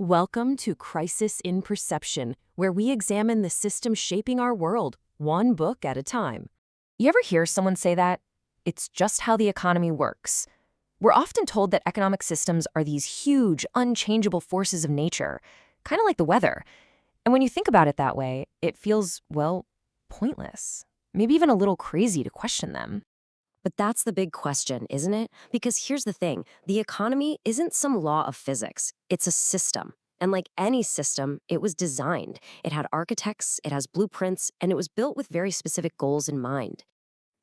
Welcome to Crisis in Perception, where we examine the system shaping our world, one book at a time. You ever hear someone say that? It's just how the economy works. We're often told that economic systems are these huge, unchangeable forces of nature, kind of like the weather. And when you think about it that way, it feels, well, pointless. Maybe even a little crazy to question them. But that's the big question, isn't it? Because here's the thing, the economy isn't some law of physics, it's a system. And like any system, it was designed. It had architects, it has blueprints, and it was built with very specific goals in mind.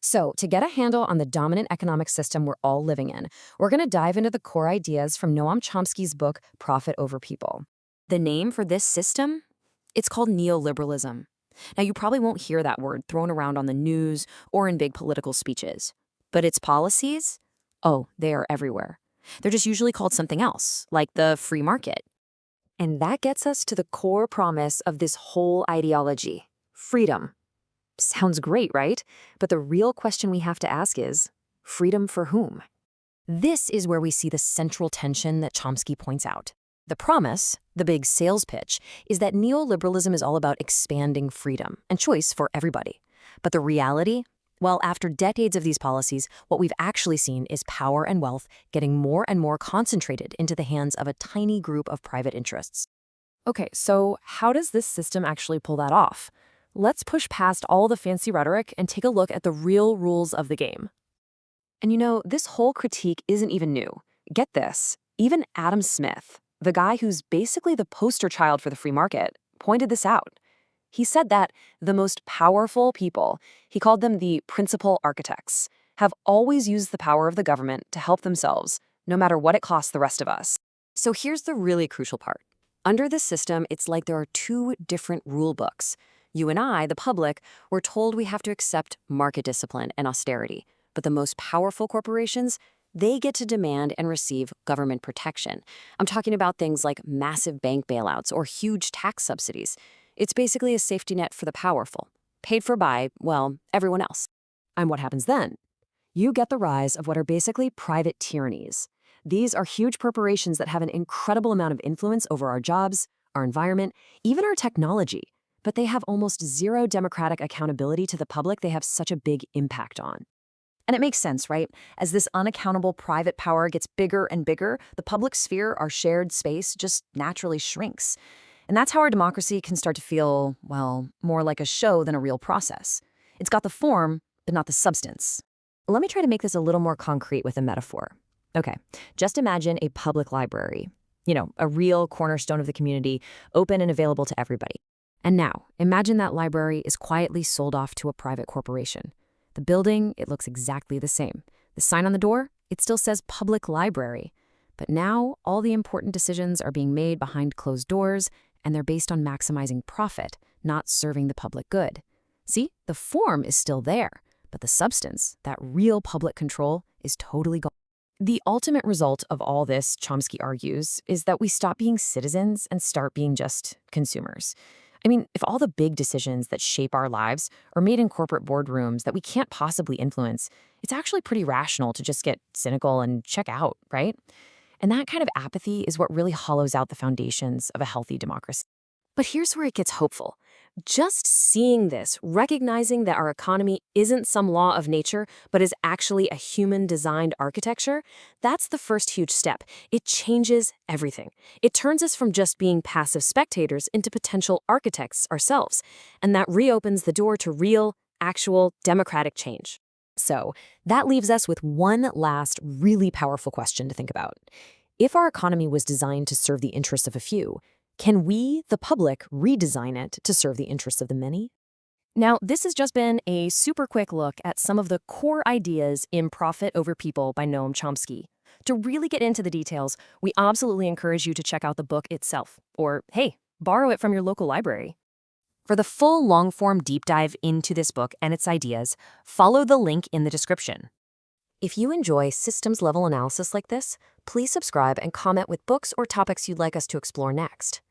So, to get a handle on the dominant economic system we're all living in, we're going to dive into the core ideas from Noam Chomsky's book, Profit Over People. The name for this system? It's called neoliberalism. Now, you probably won't hear that word thrown around on the news or in big political speeches. But its policies? Oh, they are everywhere. They're just usually called something else, like the free market. And that gets us to the core promise of this whole ideology: freedom. Sounds great, right? But the real question we have to ask is, freedom for whom? This is where we see the central tension that Chomsky points out. The promise, the big sales pitch, is that neoliberalism is all about expanding freedom and choice for everybody. But the reality? Well, after decades of these policies, what we've actually seen is power and wealth getting more and more concentrated into the hands of a tiny group of private interests. Okay, so how does this system actually pull that off? Let's push past all the fancy rhetoric and take a look at the real rules of the game. And you know, this whole critique isn't even new. Get this, even Adam Smith, the guy who's basically the poster child for the free market, pointed this out. He said that the most powerful people, he called them the principal architects, have always used the power of the government to help themselves, no matter what it costs the rest of us. So here's the really crucial part. Under this system, it's like there are two different rule books. You and I, the public, we're told we have to accept market discipline and austerity. But the most powerful corporations, they get to demand and receive government protection. I'm talking about things like massive bank bailouts or huge tax subsidies. It's basically a safety net for the powerful, paid for by, well, everyone else. And what happens then? You get the rise of what are basically private tyrannies. These are huge corporations that have an incredible amount of influence over our jobs, our environment, even our technology. But they have almost zero democratic accountability to the public they have such a big impact on. And it makes sense, right? As this unaccountable private power gets bigger and bigger, the public sphere, our shared space, just naturally shrinks. And that's how our democracy can start to feel, well, more like a show than a real process. It's got the form, but not the substance. Let me try to make this a little more concrete with a metaphor. Okay, just imagine a public library. You know, a real cornerstone of the community, open and available to everybody. And now, imagine that library is quietly sold off to a private corporation. The building, it looks exactly the same. The sign on the door, it still says public library. But now, all the important decisions are being made behind closed doors, and they're based on maximizing profit, not serving the public good. See, the form is still there, but the substance, that real public control, is totally gone. The ultimate result of all this, Chomsky argues, is that we stop being citizens and start being just consumers. I mean, if all the big decisions that shape our lives are made in corporate boardrooms that we can't possibly influence, it's actually pretty rational to just get cynical and check out, right? And that kind of apathy is what really hollows out the foundations of a healthy democracy. But here's where it gets hopeful. Just seeing this, recognizing that our economy isn't some law of nature, but is actually a human-designed architecture, that's the first huge step. It changes everything. It turns us from just being passive spectators into potential architects ourselves, and that reopens the door to real, actual, democratic change. So that leaves us with one last really powerful question to think about. If our economy was designed to serve the interests of a few, can we, the public, redesign it to serve the interests of the many? Now, this has just been a super quick look at some of the core ideas in Profit Over People by Noam Chomsky. To really get into the details, we absolutely encourage you to check out the book itself, or, hey, borrow it from your local library. For the full long-form deep dive into this book and its ideas, follow the link in the description. If you enjoy systems-level analysis like this, please subscribe and comment with books or topics you'd like us to explore next.